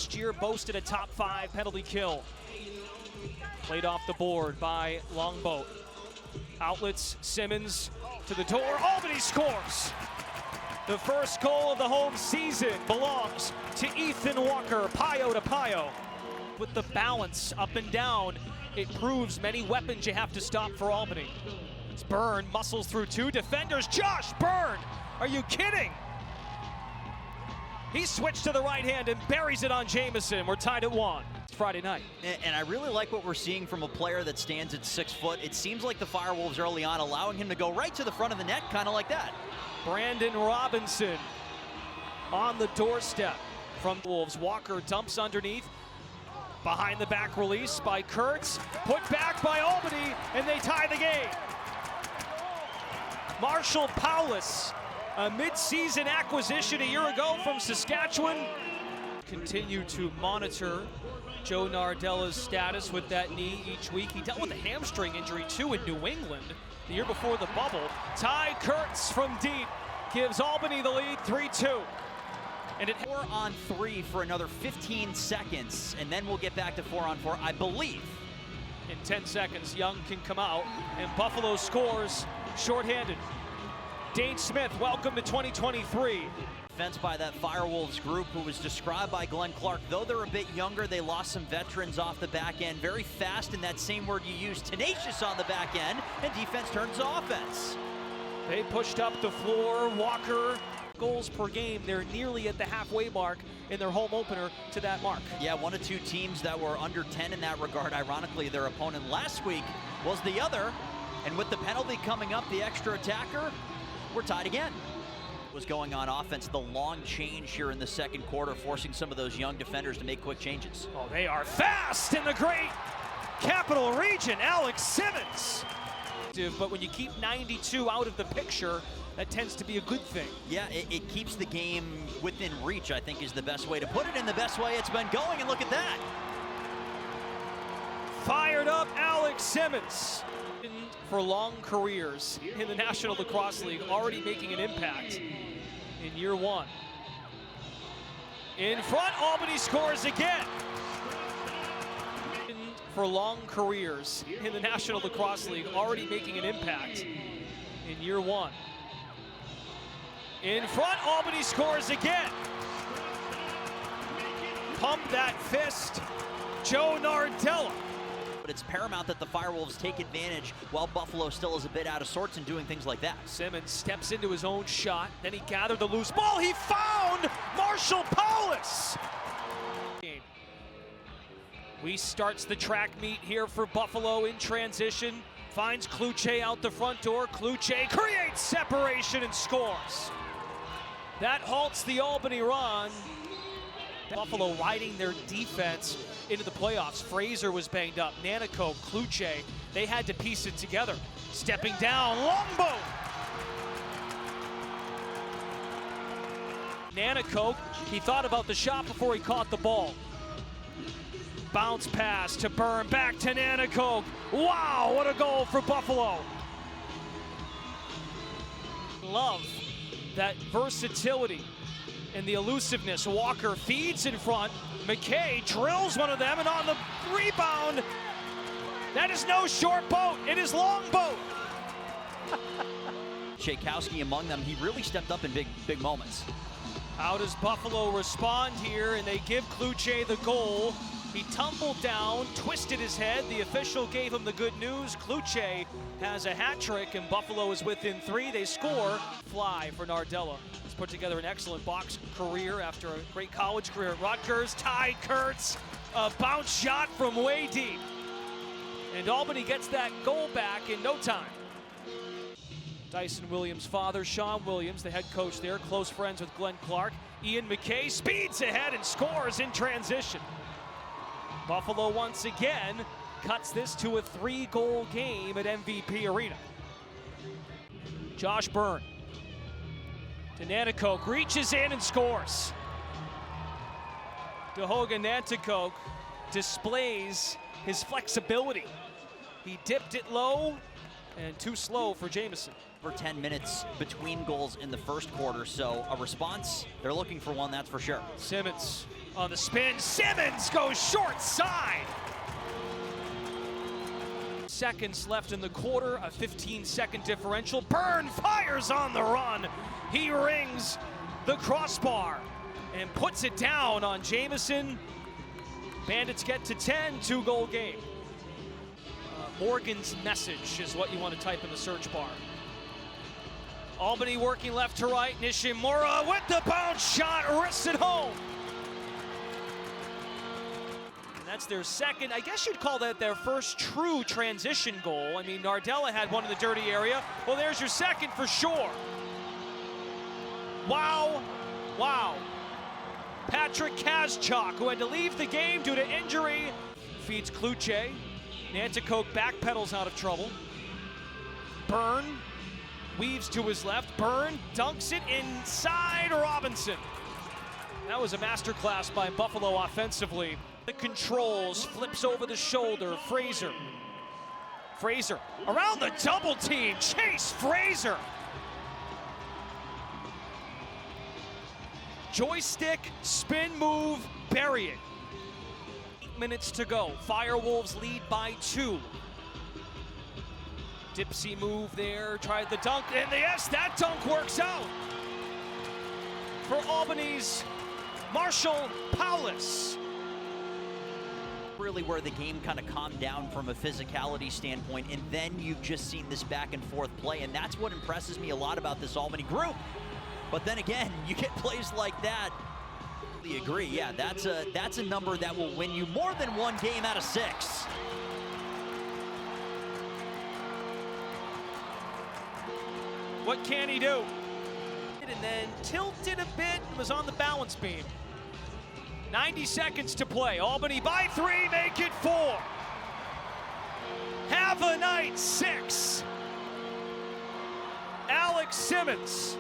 last year boasted a top 5 penalty kill. Played off the board by Longboat. Outlets, Simmons to the door. Albany scores! The first goal of the home season belongs to Ethan Walker, Pio to Pio. With the balance up and down, it proves many weapons you have to stop for Albany. It's Byrne, muscles through 2 defenders. Josh Byrne, are you kidding? He switched to the right hand and buries it on Jamison. We're tied at 1. It's Friday night. And I really like what we're seeing from a player that stands at 6 foot. It seems like the FireWolves early on allowing him to go right to the front of the net, kind of like that. Brandon Robinson on the doorstep from Wolves. Walker dumps underneath. Behind the back release by Kurtz. Put back by Albany, and they tie the game. Marshall Paulus, a mid-season acquisition a year ago from Saskatchewan. Continue to monitor Joe Nardella's status with that knee each week. He dealt with a hamstring injury too in New England the year before the bubble. Ty Kurtz from deep gives Albany the lead 3-2. And it 4-on-3 for another 15 seconds, and then we'll get back to 4-on-4, I believe. In 10 seconds, Young can come out, and Buffalo scores shorthanded. Dane Smith, welcome to 2023. Defense by that FireWolves group who was described by Glenn Clark. Though they're a bit younger, they lost some veterans off the back end. Very fast in that same word you use, tenacious on the back end, and defense turns to offense. They pushed up the floor. Walker, goals per game. They're nearly at the halfway mark in their home opener to that mark. Yeah, 1 of 2 teams that were under 10 in that regard. Ironically, their opponent last week was the other. And with the penalty coming up, the extra attacker, we're tied again. Was going on offense, the long change here in the second quarter, forcing some of those young defenders to make quick changes. Oh, they are fast in the great Capital Region. Alex Simmons. But when you keep 92 out of the picture, that tends to be a good thing. Yeah, it keeps the game within reach, I think is the best way to put it, and the best way it's been going, and look at that. Fired up Alex Simmons. For long careers in the National Lacrosse League, already making an impact in year 1. In front, Albany scores again. For long careers in the National Lacrosse League, already making an impact in year 1. In front, Albany scores again. Pump that fist, Joe Nardella. But it's paramount that the FireWolves take advantage while Buffalo still is a bit out of sorts and doing things like that. Simmons steps into his own shot, then he gathered the loose ball. He found Marshall Paulus. We starts the track meet here for Buffalo in transition. Finds Kluche out the front door. Kluche creates separation and scores. That halts the Albany run. Buffalo riding their defense into the playoffs. Fraser was banged up. Nanico, Kluche, they had to piece it together. Stepping down, Longboat. Nanico, he thought about the shot before he caught the ball. Bounce pass to Byrne, back to Nanico. Wow, what a goal for Buffalo. Love that versatility and the elusiveness. Walker feeds in front. McKay drills one of them, and on the rebound, that is no short boat, it is Longboat. Tchaikovsky among them, he really stepped up in big moments. How does Buffalo respond here? And they give Kluche the goal. He tumbled down, twisted his head. The official gave him the good news. Kluche has a hat trick, and Buffalo is within 3. They score. Fly for Nardella. He's put together an excellent box career after a great college career at Rutgers. Ty Kurtz, a bounce shot from way deep. And Albany gets that goal back in no time. Dyson Williams' father, Sean Williams, the head coach there, close friends with Glenn Clark. Ian McKay speeds ahead and scores in transition. Buffalo once again cuts this to a 3-goal game at MVP Arena. Josh Byrne to Nanticoke, reaches in and scores. Dehoga Nanticoke displays his flexibility. He dipped it low and too slow for Jamison. For 10 minutes between goals in the first quarter, so a response, they're looking for one, that's for sure. Simmons On the spin, Simmons goes short side. Seconds left in the quarter, a 15-second differential. Byrne fires on the run. He rings the crossbar and puts it down on Jamison. Bandits get to 10, two-goal game. Morgan's message is what you want to type in the search bar. Albany working left to right. Nishimura with the bounce shot, wrists it home. And that's their second, I guess you'd call that their first true transition goal. I mean, Nardella had one in the dirty area. Well, there's your second for sure. Wow, wow. Patrick Kazchuk, who had to leave the game due to injury, feeds Kluche. Nanticoke backpedals out of trouble. Byrne weaves to his left. Byrne dunks it inside Robinson. That was a masterclass by Buffalo offensively. The controls, flips over the shoulder. Fraser around the double team. Chase Fraser. Joystick, spin move, bury it. 8 minutes to go. FireWolves lead by 2. Dipsy move there, tried the dunk, and yes, that dunk works out for Albany's Marshall Paulus. Really where the game kind of calmed down from a physicality standpoint, and then you've just seen this back and forth play, and that's what impresses me a lot about this Albany group. But then again, you get plays like that. I agree, yeah, that's a number that will win you more than one game out of 6. What can he do? And then tilted a bit and was on the balance beam. 90 seconds to play. Albany by 3, make it 4. Have a night, 6. Alex Simmons.